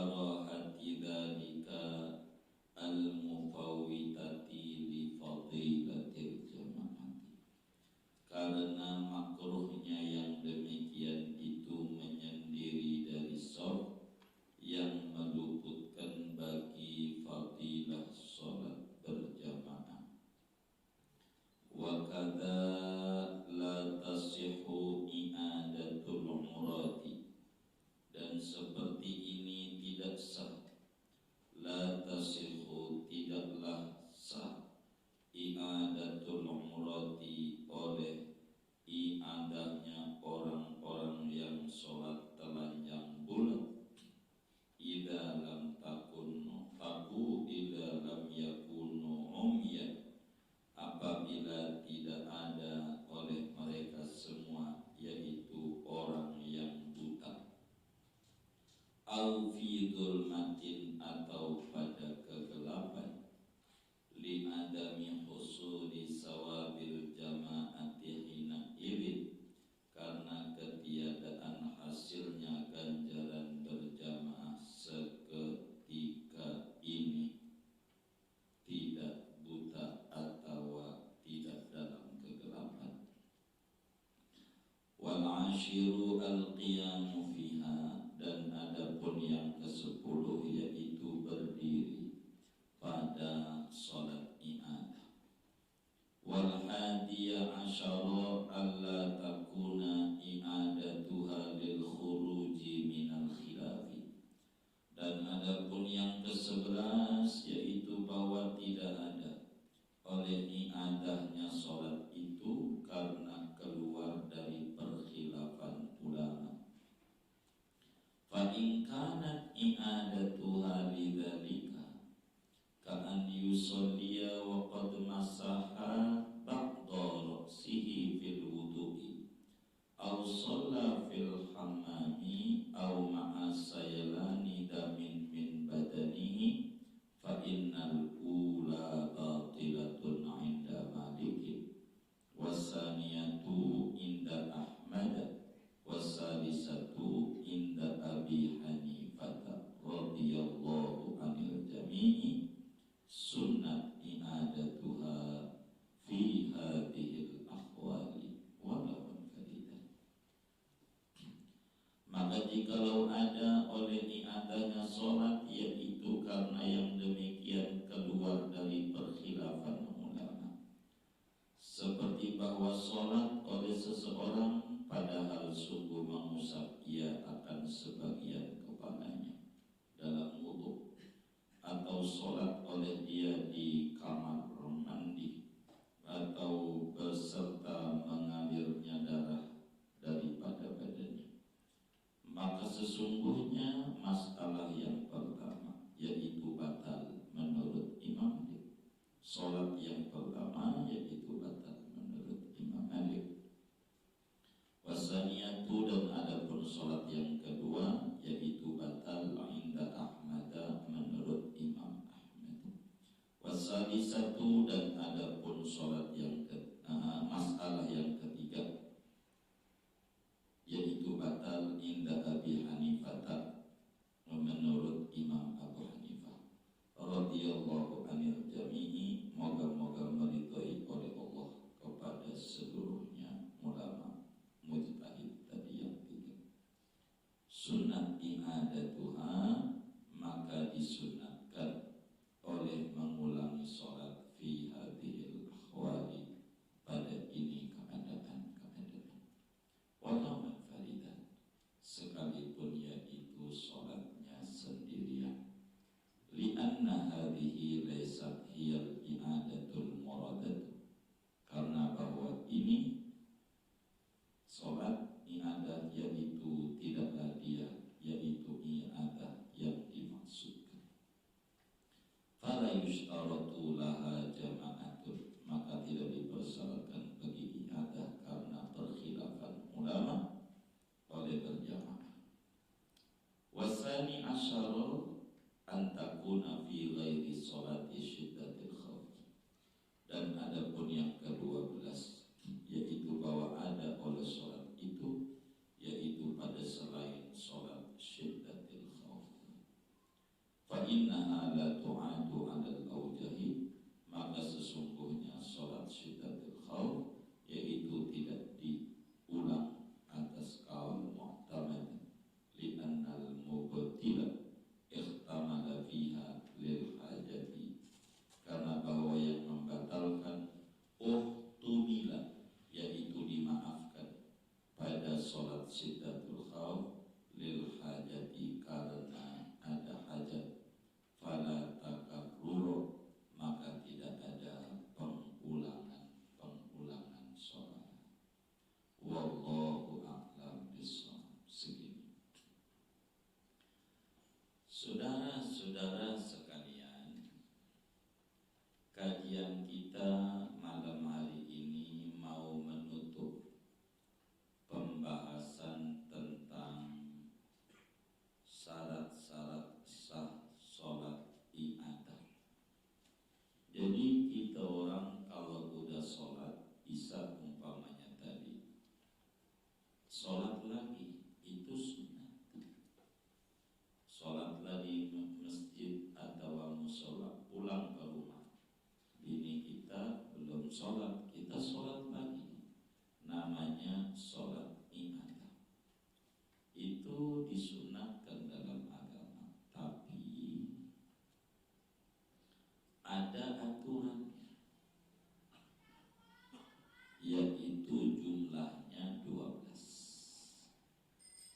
karahati dzalika al-mufawwitati li fadilatil jama'ati, karena makruhnya yang demikian itu menyendiri dari shaf yang meluputkan bagi fadilah sholat berjamaah. Wa kadza la tasihhu i'adatul umrati, dan seperti ini tidak sah, la tasihhu tidaklah sah, i'adatul umrati oleh i'adahnya orang-orang yang sholat telanjang bulat, idza lam yakunu umyan, apabila tidak ada oleh mereka semua, yaitu orang yang buta, au fi dzulmatin, atau pada kegelapan, li adami husuli sawabil jama'ati hina irin, karena ketiadaan hasilnya ganjaran berjamaah seketika ini, tidak buta atau tidak dalam kegelapan. Wal ashiru al-qiyamu fiha, dan adapun yang ke-10 yaitu berdiri pada salat i'adah. Wal hadiya asyara alla takuna i'adatuha lil khuruji minal khilafi, dan adapun yang ke-11 yaitu bahwa tidak ada oleh i'adahnya salat itu karena keluar dari perkhilafan ulama. Fa in kanat i'adatuha lidzalika ka'an yusolliya wa qad masaha ba'da ra'sihi fil wudu'i aw shalla fil hammami aw ma'a saylani damin min badanihi, fa innal ula batilatun 'inda Malikin, wasaniyatu 'inda Ahmad, wasalisatu 'inda Abi Hanifah radhiyallahu 'anil jami'i, sunnat i'adatuha fi hadhil ahwali walaupun faridah. Maka jikalau ada oleh i'adahnya sholat, yaitu karena yang demikian keluar dari perkhilafan ulama, seperti bahwa sholat oleh seseorang padahal sungguh mengusap ia akan sebagian kepalanya dalam wudu, atau sholat oleh dia di kamar mandi, atau beserta mengalirnya darah daripada badannya, maka sesungguhnya masalah yang pertama yaitu batal menurut Imam Malik. Sholat yang pertama yaitu batal menurut Imam Malik. Wasaniyatu, dan adapun sholat yang kedua yaitu batal inda Ahmad menurut Imam Ahmad. Wasalisatu, dan adapun sholat yang masalah yang ketiga yaitu batal inda Abi Hanifah menurut Imam Abu Hanifah radhiyallahu anil jami'i, moga-moga meridhai oleh Allah kepada seluruhnya ulama mujtahid tadi yang tiga. Sunnat i'adatuha, maka disunatkan oleh mengulangi sholat fi hadhil ahwali, pada ini keadaan-keadaan, walau faridan, sekalipun yaitu sholatnya sendirian. Li'anna hadhihi laysat hiyal i'adatul muradatu, karena bahwa ini sholat i'adah yaitu tidaklah dia yaitu i'adah yang dimaksudkan. Fala yushtaratu laha jama'atun, maka tidak dipersyaratkan bagi i'adah karena perkhilafan ulama oleh berjamaah. Wasani asyara antakuna fi ghairi sholati syiddatil khawf, dan adapun yang ke-12 yaitu bahwa ada oleh sholat itu yaitu pada selain sholat syiddatil khawf. innaha la tu'adu 'alal aujahi, maka sesungguhnya salat syiddatul khauf yaitu tidak diulang atas kaul mu'tamad, li'annal mubtila ihtamala fiha lil hajati, karena bahwa yang membatalkan uhtumila yaitu dimaafkan pada salat syiddatul khauf lil hajati karena ada hajat, fala takarrur maka tidak ada pengulangan sholat. Wallahu a'lam bishawab. Segini. Saudara-saudara sekalian, kajian kita malam hari ini mau menutup pembahasan tentang syarat-syarat sah sholat i'adah. Jadi kita orang kalau udah sholat isya umpamanya tadi, sholat lagi itu sunnah. Sholat lagi masjid atau musola, pulang ke rumah, bini kita belum sholat, kita sholat lagi, namanya sholat i'adah. Itu disunahkan dalam agama, tapi ada aturannya, yaitu jumlahnya 12.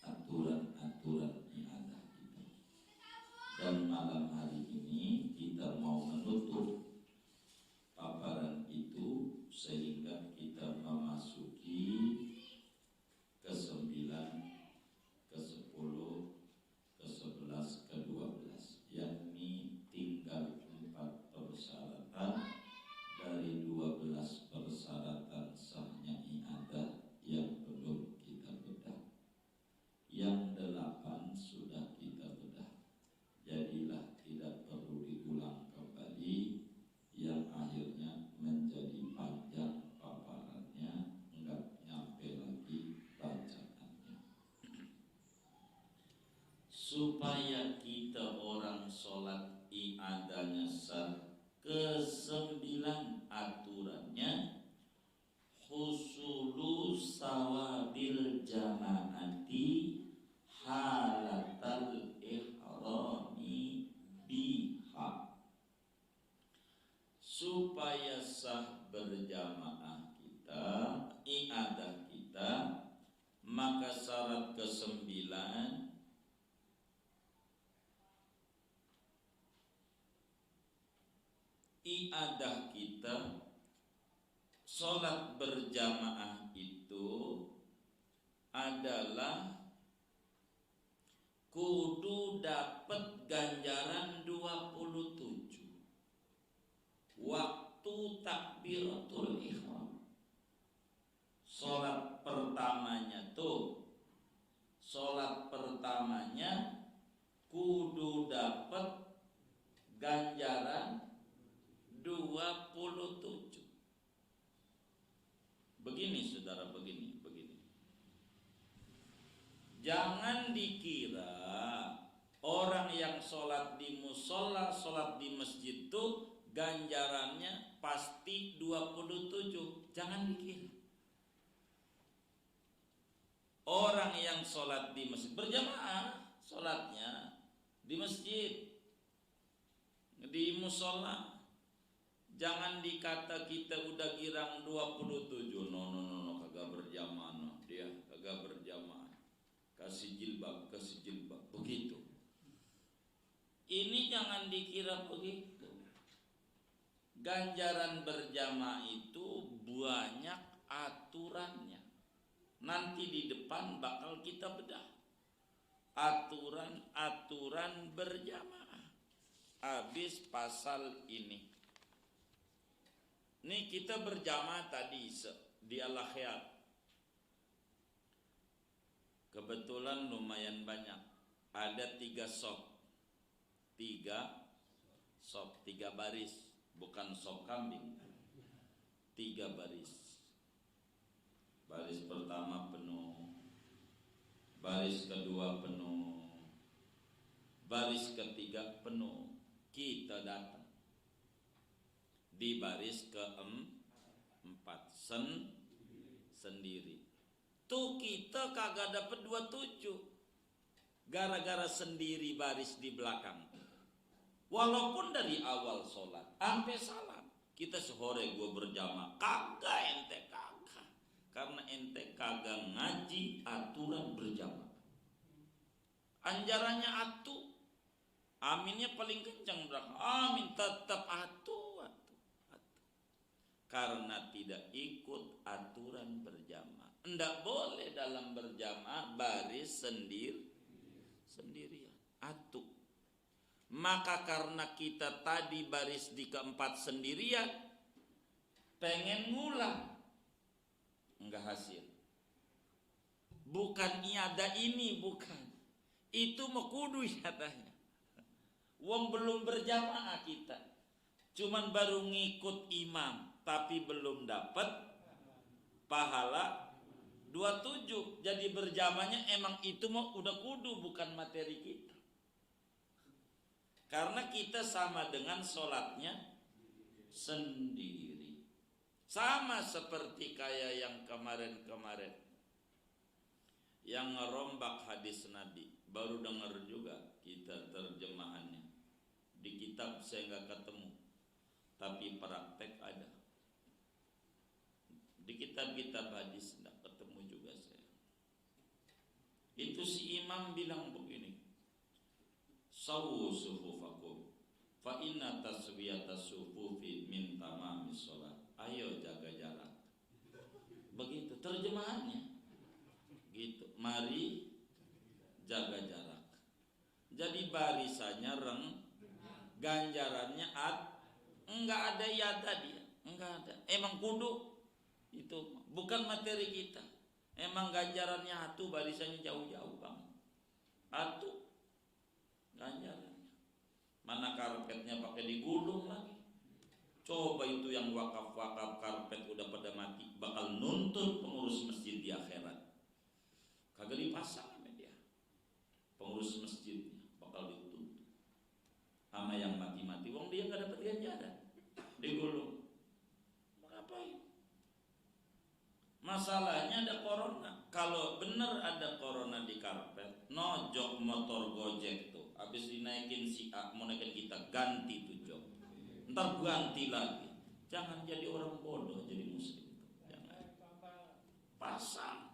Aturan-aturan i'adah kita. Dan malam hari ini kita mau menutup paparan itu sehingga kita memasuki ke-9, ke-10, ke-11, ke-12, yakni tinggal 4 persyaratan dari 12 persyaratan sahnya i'adah yang belum kita bedah. Yang 8 sudah kita bedah, jadilah tidak perlu diulang kembali, yang akhirnya menjadi panjang paparannya, enggak nyampe lagi bacaannya. Supaya kita orang sholat i'adahnya sah, ke-9 aturannya husulu sawabil jama'ati halatal ihrami biha. Supaya sah berjamaah kita, i'adah kita, maka syarat ke-9 i'adah kita, sholat berjamaah itu adalah kudu dapat ganjaran 27 waktu takbiratul ihram. Sholat pertamanya kudu dapat ganjaran 27. Begini saudara, begini. Jangan dikira orang yang sholat di musola, sholat di masjid itu ganjarannya pasti 27. Jangan dikira. Orang yang sholat di masjid berjamaah, sholatnya di masjid, di musola. Jangan dikata kita udah girang 27. No, kagak berjamaah, no. Dia kagak berjamaah. Kasih jilbab. Begitu. Ini jangan dikira begitu. Ganjaran berjamaah itu banyak aturannya. Nanti di depan bakal kita bedah aturan-aturan berjamaah. Habis pasal ini. Nih kita berjamaah tadi di Al-Akhyar. Kebetulan lumayan banyak. Ada 3 sop. 3 baris. Bukan sop kambing. 3 baris. Baris pertama penuh. Baris kedua penuh. baris ketiga penuh, kita datang di baris keempat sendiri. Tuh kita kagak dapat 27 gara-gara sendiri baris di belakang. Walaupun dari awal sholat sampai salam kita sehore gua berjamaah, kagak ente kagak, karena ente kagak ngaji aturan berjamaah. Anjarannya atu, aminnya paling kencang berapa? Amin, tetap atu. Karena tidak ikut aturan berjamaah. Ndak boleh dalam berjamaah baris sendirian. Atu. Maka karena kita tadi baris di keempat sendirian, pengen ngulang, enggak hasil. Bukan iada ini, bukan. Itu mah kudu iadanya. Wong belum berjamaah kita, cuman baru ngikut imam, tapi belum dapat pahala 27. Jadi berjamaahnya emang itu mah udah kudu, bukan materi kita. Karena kita sama dengan sholatnya sendiri. Sama seperti kayak yang kemarin-kemarin, yang ngerombak hadis Nabi. Baru dengar juga kita terjemahannya. Di kitab saya nggak ketemu, tapi praktek ada. Di kitab-kitab hadis nggak ketemu juga saya. Itu si imam bilang begini, sawu sufufakum fa inna taswiyata sufufi min tamamis sholat. Ayo jaga jarak. Begitu terjemahannya. Gitu. Mari jaga jarak. Jadi barisannya ganjarannya enggak ada yada dia, enggak ada. Emang kudu itu bukan materi kita. Emang ganjarannya atu, barisannya jauh-jauh bang. Atu ganjarannya. Mana karpetnya pakai digulung lagi. Coba itu yang wakaf-wakaf karpet udah pada mati, bakal nuntut pengurus masjid di akhirat. Kagak dipasang sama dia. Pengurus masjidnya bakal dituntut. Sama yang mati-mati, wong dia nggak dapat ganjaran, digulung. Ngapain? Masalahnya ada corona. Kalau bener ada corona di karpet, nojok motor Gojek tuh, habis dinaikin si A, mau naikin kita, ganti tuh jok. Ntar ganti lagi. Jangan jadi orang bodoh jadi muslim. Jangan. Pasang.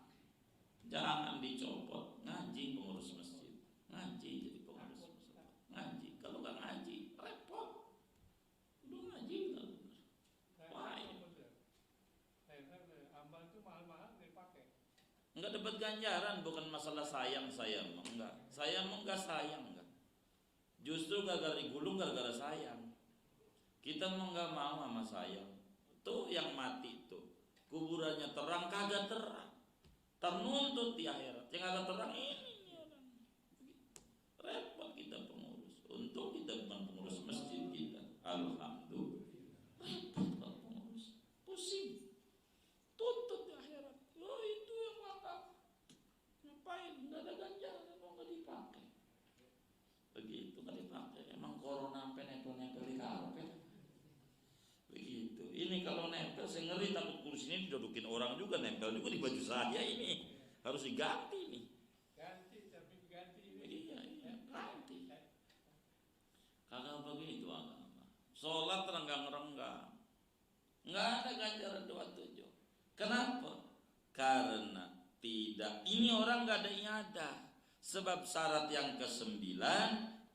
Jangan dicopot. Ngaji pengurus masjid. Ngaji jadi pengurus masjid. Ngaji. Kalau nggak ngaji repot. Lu ngaji nggak bener. Wah. Amal itu mahal-mahal dipakai. Nggak dapat ganjaran, bukan masalah sayang saya mah enggak. Saya mah enggak sayang enggak. Justru gara-gara digulung gara-gara sayang. Kita mah enggak mau sama sayang. Tuh yang mati tuh, kuburannya terang kagak terang. Ternuntut di akhirat. Yang agak terang ini orang. Repot kita pengurus. Untung kita bukan pengurus masjid kita. Alhamdulillah. Repot kalau pengurus. Pusing. Tuntut di akhirat. Oh itu yang wakaf. Ngapain? Nggak ada ganjaran. Mau nggak dipakai. Begitu nggak dipakai. Emang corona sampai nempel-nempel di karpet. Begitu. Ini kalau nempel saya ngeri, takut kursi ini didudukin orang juga, nempel juga di baju saya ini. Harus diganti nih. Ganti, tapi ganti ini. Iya, ganti. Kagak begitu agama. Sholat renggang-renggang. Nggak ada ganjaran 27. Kenapa? Karena tidak. Ini orang nggak ada iadah. Sebab syarat yang ke-9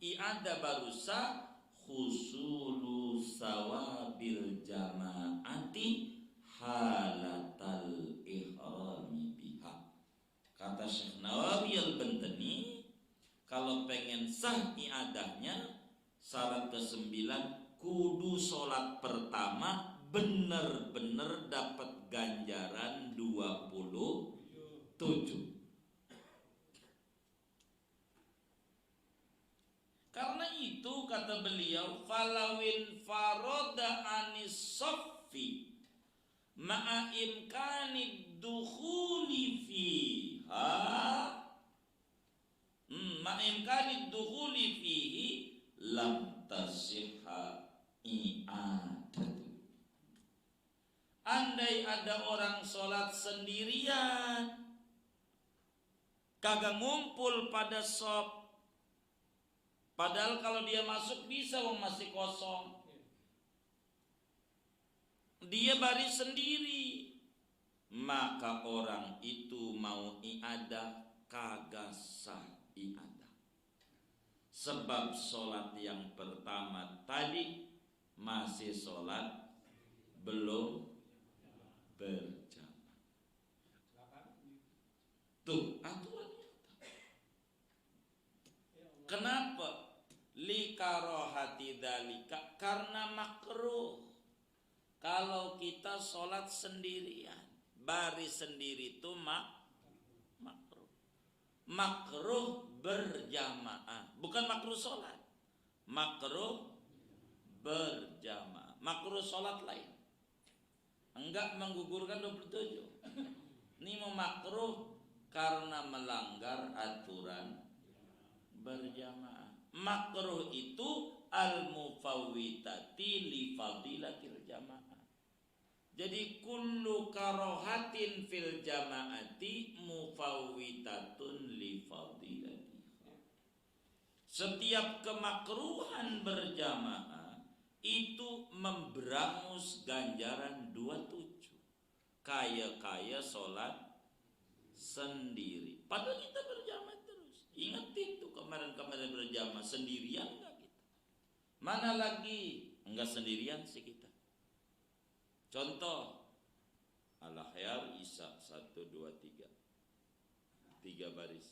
iadah baru sah husulu sawabil jamaati halatal ihrami biha. Kata Syekh Nawawi Al-Bantani, kalau pengen sah iadahnya, syarat ke-9 kudu sholat pertama bener-bener dapat ganjaran 27. Karena itu kata beliau, falawin faroda anis soffi ma'a imkanid dukhuli fiha ma'imkanid dukhuli fihi lam tasihha i'adatu. Andai ada orang sholat sendirian, kagak ngumpul pada shop, padahal kalau dia masuk bisa, wong masih kosong. Dia baris sendiri, maka orang itu mau i'adah kagak sah i'adah. Sebab sholat yang pertama tadi masih sholat belum berjamaah. Tuh aturannya. Kenapa? Likarohati dalika, karena makruh. Kalau kita sholat sendirian, baris sendiri itu makruh. Makruh berjamaah, bukan makruh sholat. Makruh berjamaah. Makruh sholat lain. Enggak menggugurkan 27. Ini mau makruh karena melanggar aturan berjamaah. Makruh itu al-mufawwitati li fadilatil jamaah. Jadi kullu karohatin fil jamaati mufawwitatun li fadilatiha. Setiap kemakruhan berjamaah itu memberangus ganjaran 27. Kaya sholat sendiri, padahal kita berjamaah terus. Ingat itu kemarin-kemarin berjamaah sendirian enggak kita? Mana lagi enggak sendirian sih kita. Contoh Al-Ahyar Isya 1 2 3. 3 baris.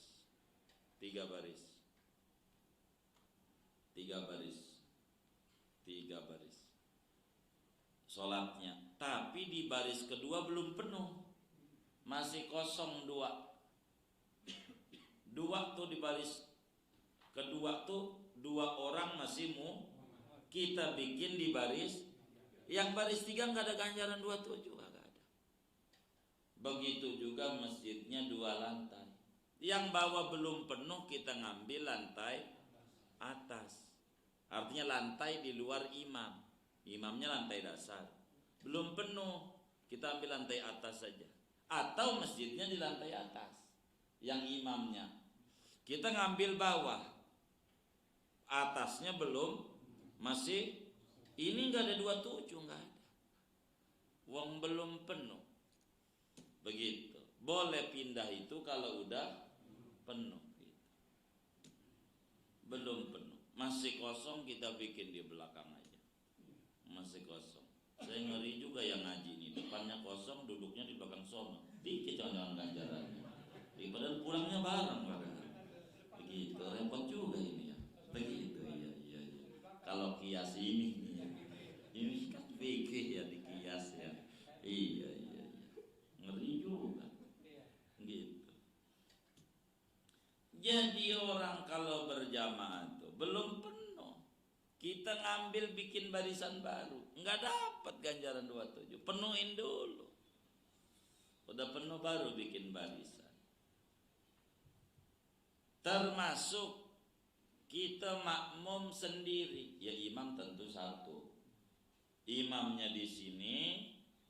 3 baris. 3 baris. 3 baris sholatnya, tapi di baris kedua belum penuh, masih kosong 2 tuh di baris kedua tuh 2 orang masih mau kita bikin di baris yang baris 3 nggak ada ganjaran 27, nggak ada. Begitu juga masjidnya 2 lantai, yang bawah belum penuh kita ngambil lantai atas. Artinya lantai di luar imam. Imamnya lantai dasar, belum penuh, kita ambil lantai atas saja. Atau masjidnya di lantai atas, yang imamnya kita ngambil bawah, atasnya belum, masih ini nggak ada 27, nggak ada. Wong belum penuh. Begitu. Boleh pindah itu kalau udah penuh. Belum penuh, masih kosong, kita bikin di belakang aja. Masih kosong. Saya ngeri juga yang ngaji ini, depannya kosong, duduknya di belakang sono. Dikit jangan ganjarannya. Padahal pulangnya bareng. Begitu, repot juga ini ya. Begitu, iya. Kalau kias ini kan fikih ya, di kias ya. Iya. Ngeri juga. Gitu. Jadi orang kalau berjamaah tuh belum penuh, kita ngambil bikin barisan baru, nggak dapat ganjaran 27. Penuhin dulu. Udah penuh baru bikin barisan. Termasuk kita makmum sendiri, ya imam tentu satu. Imamnya di sini,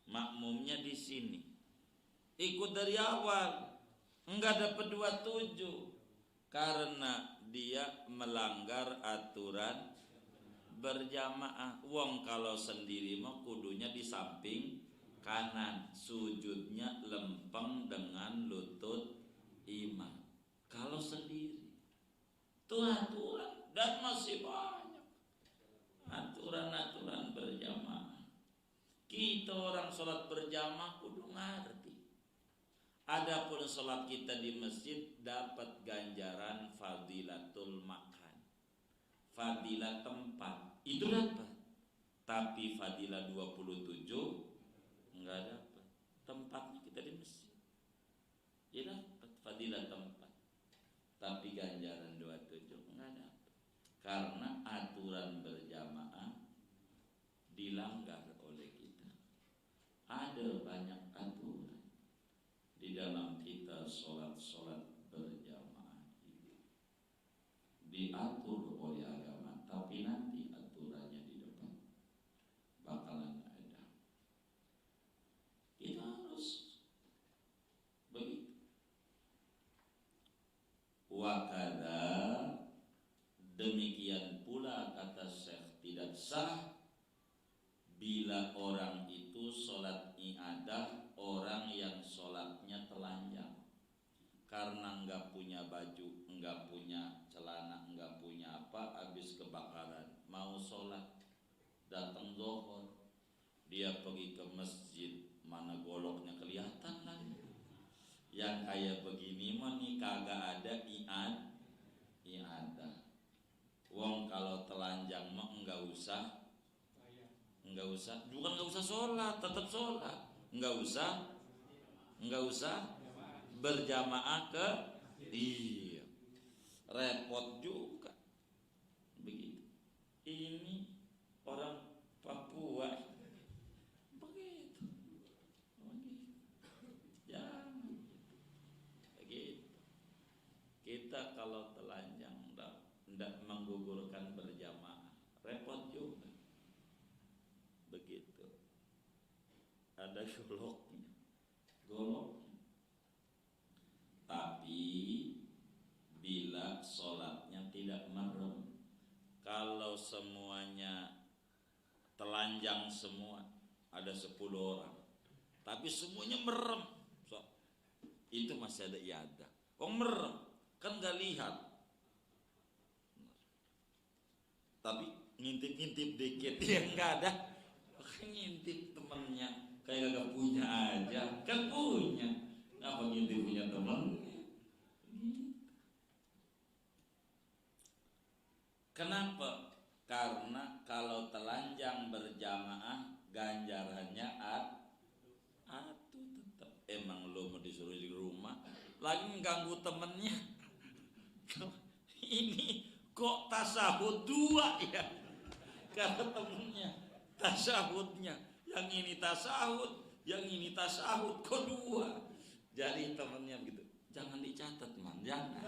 makmumnya di sini. Ikut dari awal, enggak dapat 27 karena dia melanggar aturan berjamaah. Wong kalau sendiri mah kudunya di samping kanan, sujudnya lempeng dengan lutut imam. Kalau sendiri itu aturan, dan masih banyak aturan-aturan berjamaah. Kita orang sholat berjamaah kudu ngerti. Adapun sholat kita di masjid dapat ganjaran fadilatul makan, fadilah tempat itu dapat. Tapi fadilah 27 enggak dapat. Tempatnya kita di masjid, ya dapat fadilah tempat, tapi ganjaran 27 enggak dapat. Karena aturan berjamaah dilanggar oleh kita. Ada banyak aturan di dalam kita sholat berjamaah ini. demikian pula kata Syekh tidak sah bila orang itu sholat iadah orang yang sholatnya telanjang karena enggak punya baju, enggak punya celana, enggak punya apa, habis kebakaran mau sholat, datang zuhur, dia pergi ke masjid, mana goloknya kelihatan lagi. Yang kayak begini mah nih kagak ada iadah. Wong kalau telanjang mah enggak usah, bukan enggak usah sholat, tetap sholat, enggak usah berjamaah ke, iya, repot juga begitu. Ini orang Papua begitu, jangan begitu. Kita kalau telanjang tidak menggugurkan berjamaah, repot juga begitu. Ada goloknya. Tapi bila sholatnya tidak merem, kalau semuanya telanjang semua, ada 10 orang, tapi semuanya merem, itu masih ada iadah. Merem kan gak lihat, tapi ngintip-ngintip dikit, yang gak ada, ngintip temennya, kayak gak punya aja, kan punya. Apa ngintip punya teman? Kenapa? Karena kalau telanjang berjamaah ganjarannya tetap. Emang lo mau disuruh di rumah lagi mengganggu temennya. Ini kok tasahud 2 ya? Kata temennya tasahudnya, yang ini tasahud, yang ini tasahud, kok 2? Jadi temennya begitu, jangan dicatat man, jangan.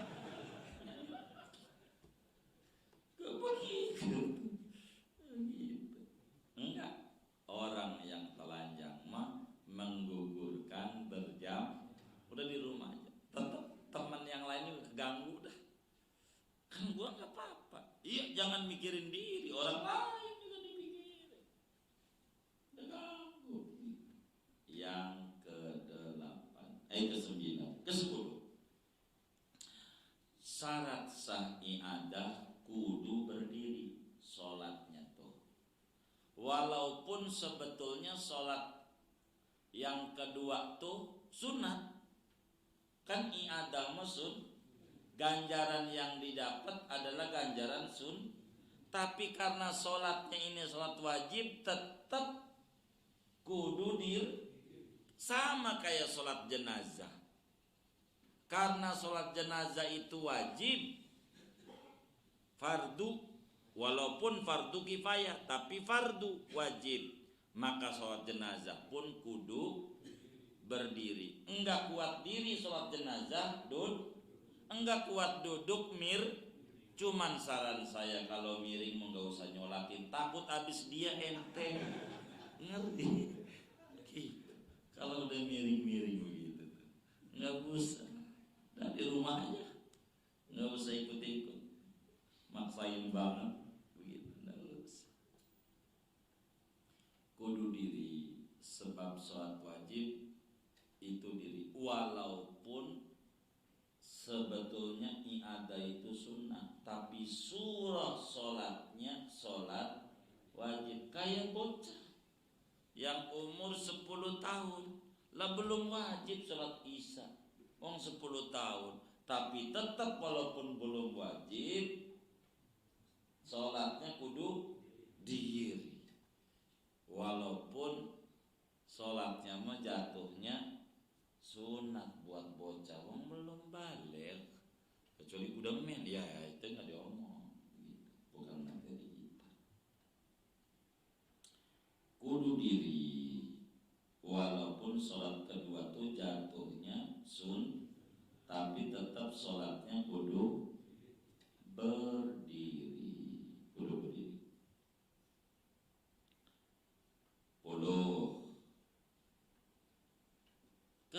Begitu. Enggak, orang yang telanjang mah menggugurkan berjam, udah di rumah aja. Tetap teman yang lain juga keganggu dah. Kan gua nggak apa-apa. Iya, jangan mikirin diri, orang lain juga dipikirin. Udah ganggu. Yang ke-9, ke-10. Syarat sah iadah kudu berdiri sholatnya tuh. Walaupun sebetulnya sholat yang kedua tuh sunat, kan iadah maksud ganjaran yang didapat adalah ganjaran tapi karena sholatnya ini sholat wajib, tetap kudu sama kayak sholat jenazah. Karena sholat jenazah itu wajib, fardu, walaupun fardu kifayah, tapi fardu wajib, maka sholat jenazah pun kudu berdiri. Enggak kuat diri sholat jenazah, enggak kuat duduk, cuman saran saya kalau miring enggak usah nyolatin, takut habis dia enteng, ngerti? Kalau udah miring-miring begitu enggak usah, dari rumah aja, enggak usah ikut-ikut maksain banget begitu, enggak usah. Kudu diri, sebab sholat wajib itu diri, walaupun sebetulnya iadah itu sunnah, tapi surah sholatnya sholat wajib. Kayak bocah yang umur 10 tahun lah belum wajib sholat isya, 10 tahun, tapi tetap walaupun belum wajib sholatnya kudu diri, walaupun sholatnya mah jatuhnya sunat buat bocah, belum balik, kecuali udah men, ya itu nggak diomong, gitu. Bukan materi kita. Kudu diri, walaupun sholat kedua tuh jatuhnya tapi tetap sholatnya kudu berdiri.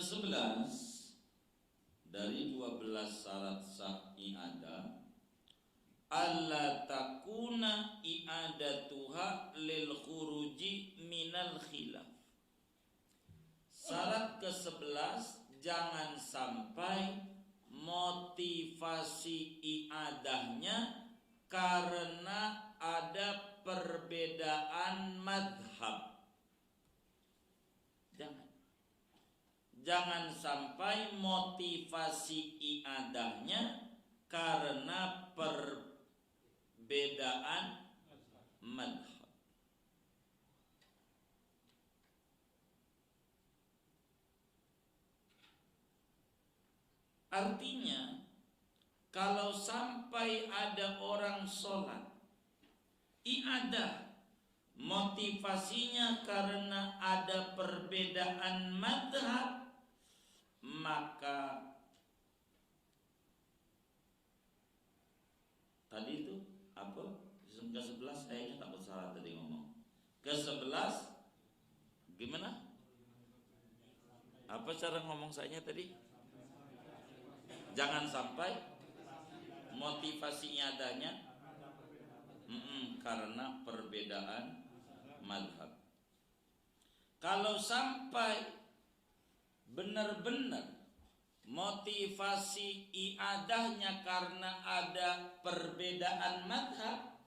Ke-11 dari 12 syarat sah iadah, alla takun yakuna i'adatuha lil khuruji minal khilaf. Syarat ke-11, jangan sampai motivasi i'adahnya karena ada perbedaan madhab. Jangan sampai motivasi i'adahnya karena perbedaan madhab. Artinya, kalau sampai ada orang sholat i'adah, motivasinya karena ada perbedaan madhab, maka tadi itu apa? Ke-11 kayaknya takut salah tadi ngomong. Ke-11 gimana? Apa cara ngomong saya tadi? Jangan sampai motivasinya adanya karena perbedaan madhab. Kalau sampai benar-benar motivasi i'adahnya karena ada perbedaan madhab,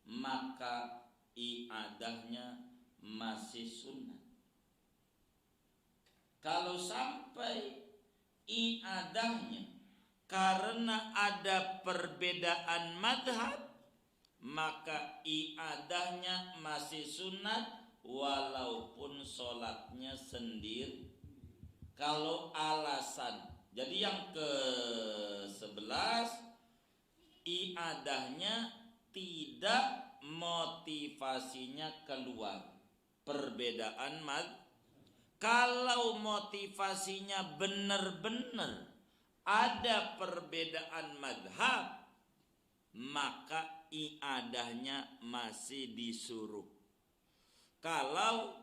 maka i'adahnya masih sunnah. Kalau sampai i'adahnya karena ada perbedaan madhab, maka i'adahnya masih sunat walaupun sholatnya sendiri. Kalau alasan, jadi yang ke-11, i'adahnya tidak motivasinya keluar perbedaan madhab. Kalau motivasinya benar-benar ada perbedaan madhab, maka i'adahnya masih disuruh. Kalau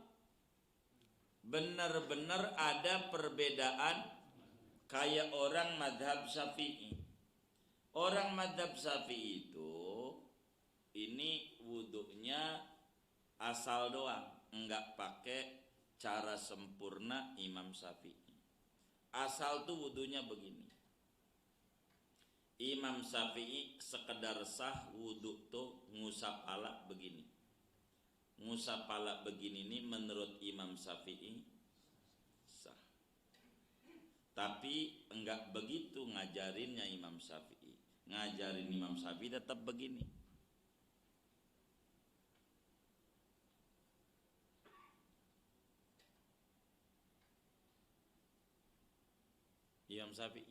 benar-benar ada perbedaan, kayak orang madhab Syafi'i. Orang madhab Syafi'i itu ini wudhunya asal doang, enggak pakai cara sempurna Imam Syafi'i. Asal tuh wudhunya begini. Imam Syafi'i sekedar sah wudhu tuh ngusap pala begini. Ngusap pala begini ini menurut Imam Syafi'i sah. Tapi enggak begitu ngajarinnya Imam Syafi'i. Ngajarin Imam Syafi'i tetap begini. Imam Syafi'i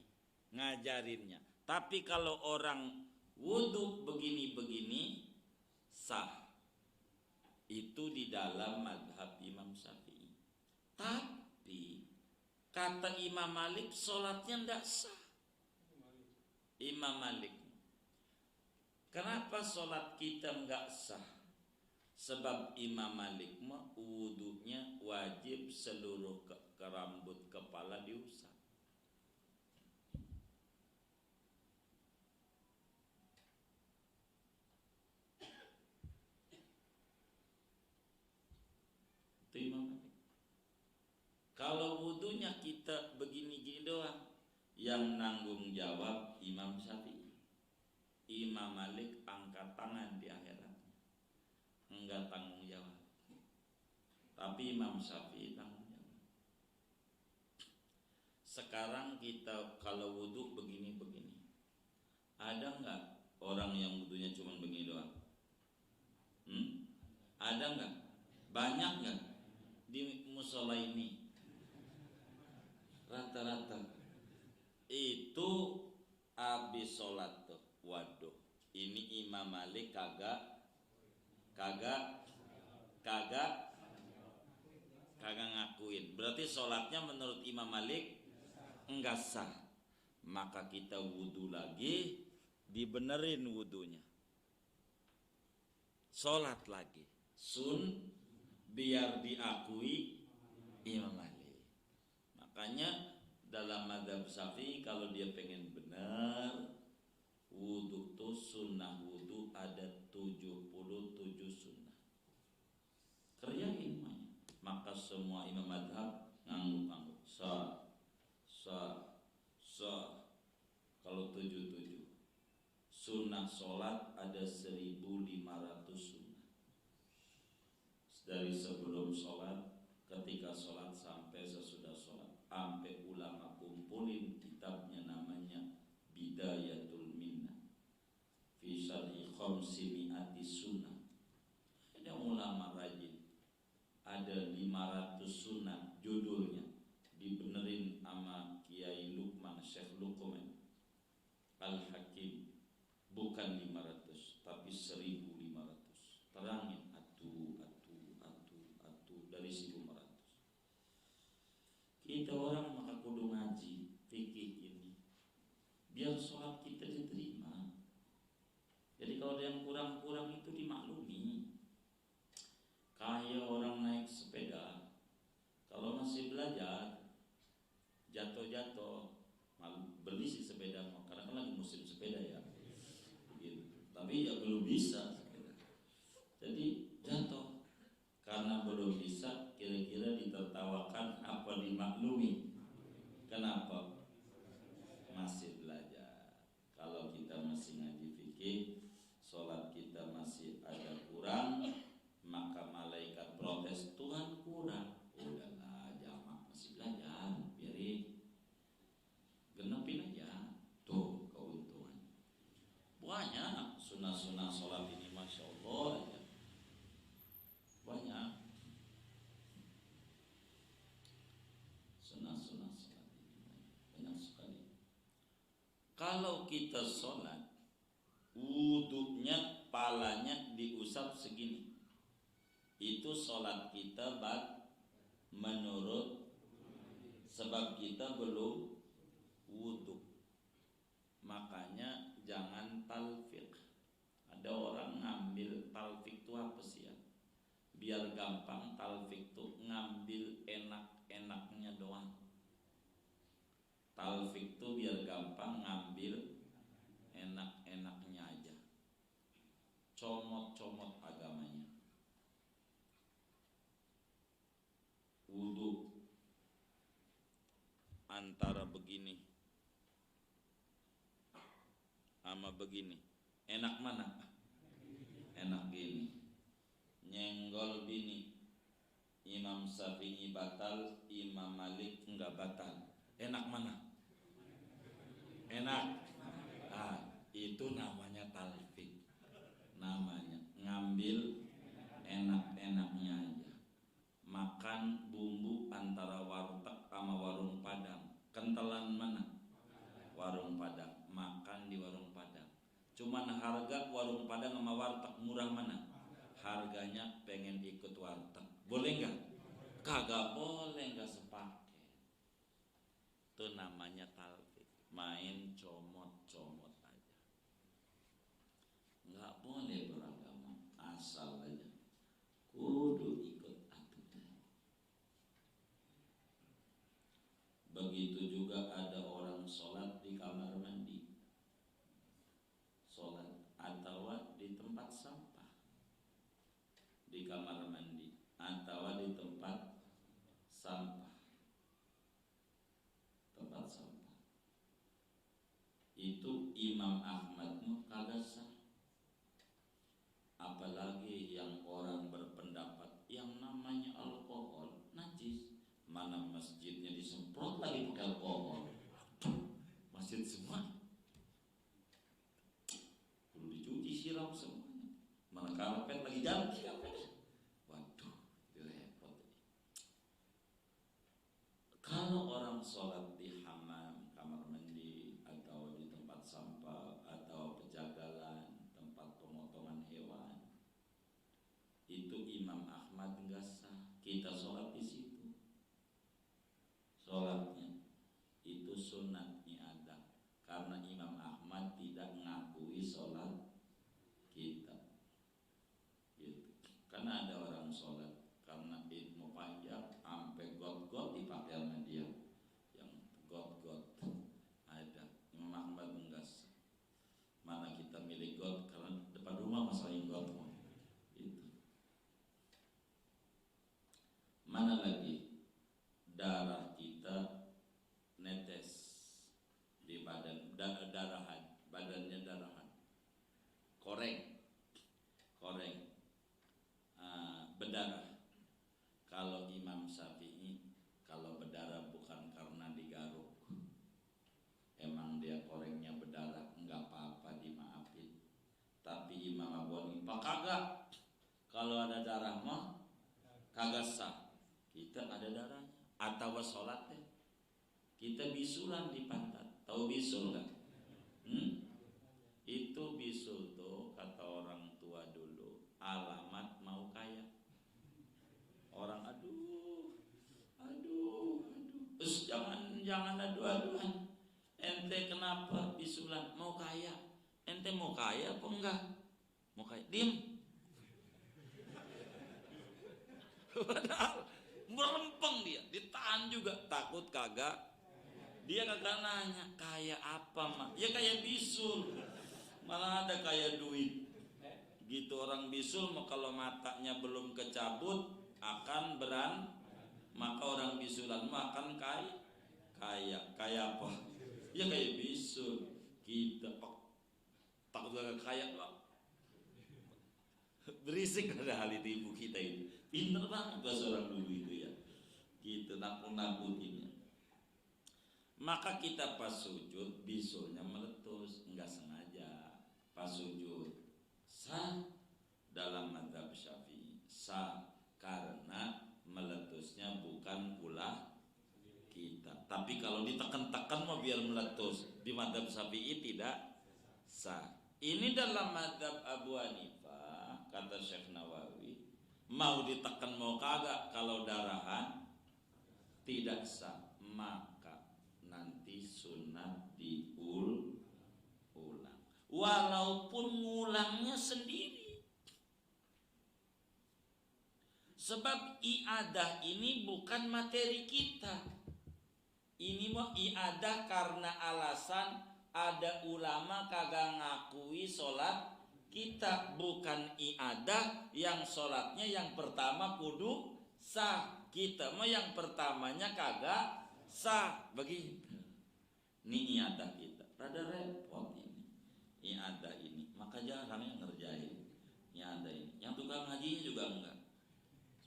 ngajarinnya. Tapi kalau orang wudhu begini-begini sah. Itu di dalam madhab Imam Syafi'i. Tapi kata Imam Malik sholatnya tidak sah. Imam Malik, kenapa sholat kita enggak sah? Sebab Imam Malik mah wudhunya wajib seluruh ke rambut kepala diusap. Itu Imam Malik. Kalau wudhunya kita begini-gini doang, yang nanggung jawab Imam Syafi'i. Imam Malik angkat tangan di akhirat, enggak tanggung jawab. Tapi Imam Syafi'i tanggung jawab. Sekarang kita kalau wudhu begini-begini, ada enggak orang yang wudhunya cuma begini doang? Ada enggak? Banyak enggak di musola ini? Rata-rata itu habis sholat tuh, waduh, ini Imam Malik kagak ngakuin. Berarti sholatnya menurut Imam Malik enggak sah. Maka kita wudhu lagi, dibenerin wudhunya, sholat lagi biar diakui Imam Malik. Makanya dalam mazhab Syafi'i kalau dia pengen benar wudhu tuh sunnah wudhu ada 7 semua imam madhab ngangguk-ngangguk sa. Kalau 77 sunnah sholat ada 1.500 sunnah. Dari sebelum sholat, ketika sholat, sampai sesudah sholat. Sampai ulama kumpulin kitabnya, namanya Bidayatul Minnah fi syarhi khamsimi'ati sunnah. Ada ulama rajin, ada 500 sunnah judulnya, dibenerin sama Kiai Luqman, Syekh Luqman Al-Hakim. Bukan 500 tapi 1.500. Terangin atu dari 1.500. Kita orang maka kudu ngaji fikih ini biar sholat kita diterima. Jadi kalau ada yang kurang-kurang itu dimaklumi. Kayak orang naik sepeda, kalau masih belajar jatuh-jatuh, beli sih sepeda, karena kan lagi musim sepeda ya gitu. Tapi ya belum bisa sepeda. Jadi jatuh karena belum bisa, kira-kira ditertawakan apa dimaklumi? Kenapa? Masih belajar. Kalau kita masih ngaji fikih, sholat kita masih ada kurang, maka malaikat protes, Tuhan kurang. Udahlah jamaah masih belajar, biarin, genepin aja. Tuh keuntungan banyak. Sunnah-sunnah sholat ini Masya Allah aja banyak. Sunnah-sunnah sholat ini banyak sekali. Kalau kita sholat, wuduknya, palanya diusap segini, itu sholat kita menurut, sebab kita belum wuduk. Makanya jangan talfiq. Ada orang ngambil talfiq itu apa sih ya? Biar gampang, talfiq itu ngambil enak-enaknya doang. Talfiq itu biar gampang ngambil enak-enaknya aja, comot-comot agamanya. Wudu antara begini sama begini, enak mana? Enak gini. Nyenggol bini, Imam Syafi'i batal, Imam Malik enggak batal. Enak mana? Enak. Itu namanya talfiq. Namanya ngambil enak-enaknya aja. Makan bumbu antara warteg sama warung Padang, kentelan mana? Warung Padang. Makan di warung Padang. Cuman harga warung Padang sama warteg murah mana? Harganya pengen ikut warteg. Boleh nggak? Kagak boleh, nggak sepaket. Itu namanya talfiq. Main comot-comot aja. Nggak boleh beragama asal aja. Kudu ikut aturan. Begitu juga ada orang sholat di kamar mandi, sholat atau di tempat sampah, di kamar mandi atau di tempat sampah, itu Imam Ahmad kagak sah. Apalagi yang orang berpendapat yang namanya alkohol najis. Mana masjidnya disemprot lagi pakai alkohol, masjid semua perlu dicuci, siram semuanya. Mana karpet lagi ganti karpet. Waduh, repot. Kalau orang sholat di hammam, kamar mandi, atau di tempat sampah, atau pejagalan, tempat pemotongan hewan, itu Imam Ahmad enggak sah. Kita sholat di situ. Sholatnya itu sunatnya ada, karena Imam Ahmad tidak mengakui sholat kita. Gitu. Karena ada orang sholat karena ilmu panjang sampai got-got dipakai sama dia, yang got-got ada. Imam Ahmad enggak sah. Mana kita milik got, karena depan rumah masalah got itu. Mana lagi koreng berdarah. Kalau Imam Syafi'i, kalau berdarah bukan karena digaruk, emang dia korengnya berdarah, enggak apa-apa, dimaafin. Tapi Imam Abu Hanifah kagak, kalau ada darah mah kagak sah. Kita ada darahnya, atau sholatnya kita bisulan di pantat. Tahu bisul nggak? Itu bisul tuh kata orang tua dulu alamat mau kaya. Orang aduh, terus jangan adu-aduan. Ente kenapa bisulan? Mau kaya. Ente mau kaya apa enggak? Mau kaya, diem. Padahal merempeng dia, ditahan juga, takut kagak. Dia kagak nanya kaya apa mah, ya kaya bisul, malah ada kaya duit. Gitu orang bisul mah kalau matanya belum kecabut akan maka orang bisulan mah akan kaya apa? Ya kaya bisul. Kita takut gak kaya pak. Berisik ada hal itu ibu kita itu. Pinter banget bahasa orang dulu itu ya. Gitu nakut-nakutinnya. Maka kita pas sujud bisulnya meletus, enggak sengaja. Pas sujud sah dalam mazhab Syafi'i, sah karena meletusnya bukan ulah kita. Tapi kalau ditekan-tekan mau biar meletus, di mazhab Syafi'i tidak sah. Ini dalam mazhab Abu Hanifah, kata Syekh Nawawi, mau ditekan mau kagak, kalau darahan tidak sah, maka nanti sunat diulang, walaupun ngulangnya sendiri. Sebab iadah ini bukan materi kita. Ini mah iadah karena alasan ada ulama kagak ngakui sholat kita, bukan iadah yang sholatnya yang pertama kudu sah. Kita mah yang pertamanya kagak sah. Begitu. Ini iadah kita. Rada repot ini. Iadah ini. Maka jarang yang ngerjain iadah ini. Yang tukang ngajinya juga enggak.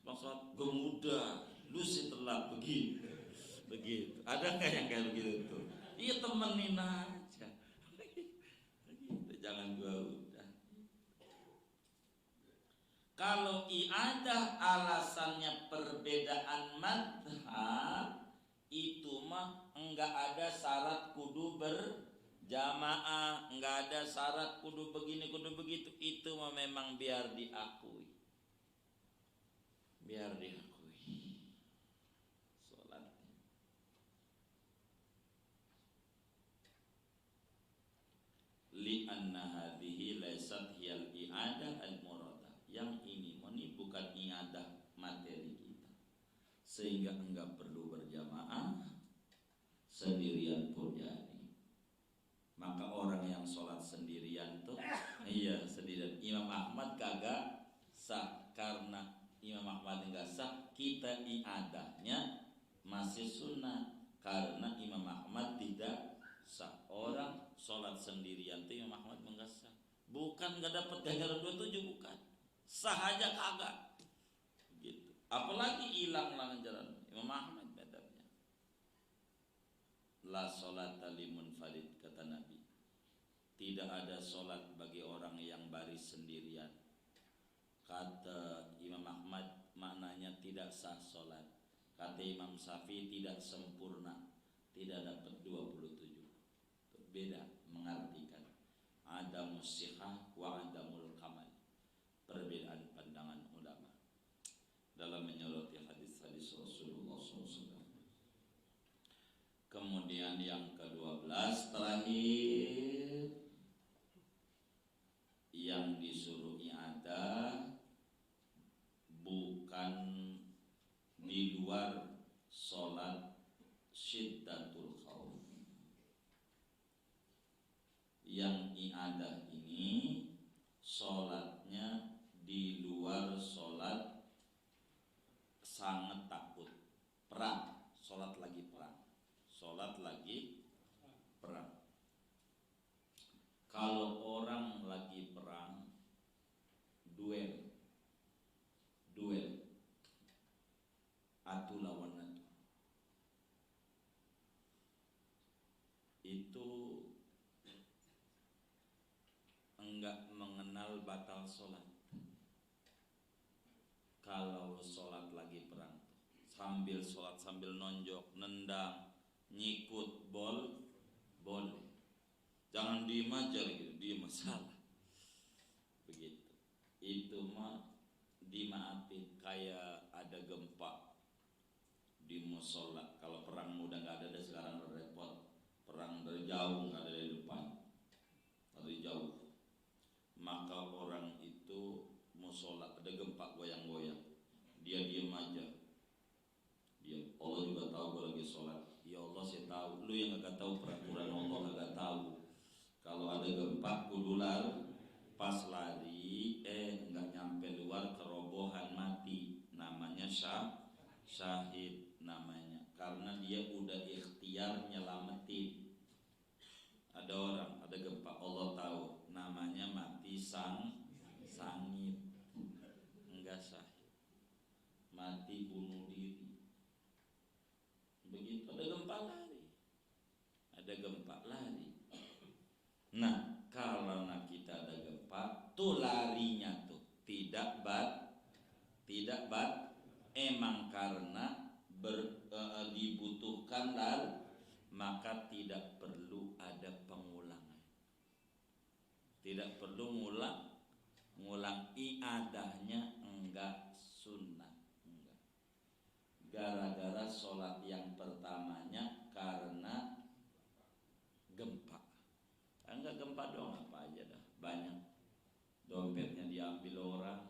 Maksud gue muda, lu sih telat begitu. Begitu. Ada nggak yang kayak begitu tuh? Iya temenin aja. Begitu. Jangan gue udah. Kalau iadah alasannya perbedaan madhab, itu mah enggak ada syarat kudu berjamaah, enggak ada syarat kudu begini kudu begitu. Itu mah memang biar diakui. Biar diakui. Salatnya. Li'anna hadhihi laysat hiyal i'adah al-muradah. Yang ini bukan iadah materi kita, sehingga enggak perlu berjamaah, sendirian pun jadi. Maka orang yang sholat sendirian tuh iya sendirian. Imam Ahmad kagak sah, karena Imam Ahmad enggak sah, kita iadahnya masih sunnah karena Imam Ahmad tidak sah. Orang sholat sendirian tuh Imam Ahmad enggak sah, bukan enggak dapat ganjaran 27, bukan, sah aja kagak gitu. Apalagi hilang ganjaran. Imam Ahmad bedanya la sholata limun farid, kata Nabi, tidak ada sholat bagi orang yang baris sendirian. Kata Imam Ahmad maknanya tidak sah sholat. Kata Imam Syafi'i tidak sempurna, tidak dapat 27. Beda mengartikan adamus sihah wa adamul kamal. Perbedaan pandangan ulama dalam menyoroti hadis-hadis Rasulullah SAW. Kemudian yang ke-12 terakhir, yang disuruh i'adah bukan di luar sholat syiddatul khauf. Yang i'adah ini sholatnya di luar sholat sangat takut, perang, sholat lagi perang. sholat. Kalau sholat lagi perang, sambil sholat sambil nonjok, nendang, nyikut, boleh. Jangan diem aja gitu, diem masalah. Begitu. Itu mah dimaafin. Kayak ada gempa di musola. Kalau perang udah nggak ada sekarang udah repot. Perang dari jauh nggak ada dari depan, dari jauh. Maka orang itu musola ada gempa goyang-goyang, dia diem aja. Dia Allah juga tahu gue lagi sholat. Ya Allah saya tahu. Lu yang nggak tahu peraturan Allah nggak tahu. Kalau ada gempa kudu lari. Pas lari nggak nyampe luar kerobohan mati. Namanya syahid namanya. Karena dia udah ikhtiar nyelamatin. Ada orang ada gempa, Allah tahu namanya mati sangit. Enggak syahid, mati bunuh diri. Begitu ada gempa lari. Ada gempa lari. Nah, kalau kita ada gempa, tuh larinya tuh tidak bat, emang karena dibutuhkan lari, maka tidak perlu ada pengulangan. Tidak perlu ngulang iadahnya, enggak sunnah, enggak. Gara-gara sholat yang pertamanya karena gempa. Enggak gempa doang, apa aja dah, banyak. Dompetnya diambil orang,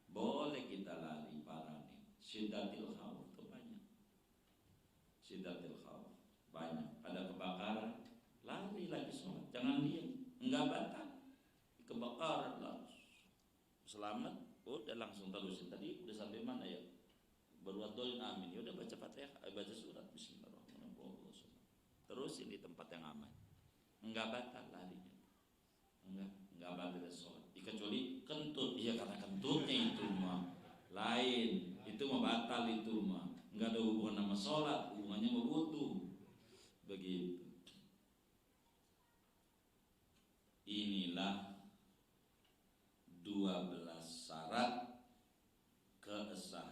boleh kita lari paranin. Syiddatil khauf itu banyak. Syiddatil khauf banyak. Ada kebakaran, lari lagi sholat, jangan diam, enggak batal. Kebakaran lah, selamat, udah langsung terusin. Tadi udah sampai mana ya? Berbuat doa amin. Ya udah baca Fatihah, baca surat Bismillahirrahmanirrahim. Terusin di tempat yang aman. Enggak batal larinya. Enggak batal sholat. Kecuali kentut, iya karena kentutnya itu mah lain. Itu mah batal itu mah. Enggak ada hubungan sama sholat, hubungannya sama wudu. Begitu. Inilah 12 syarat kesahihan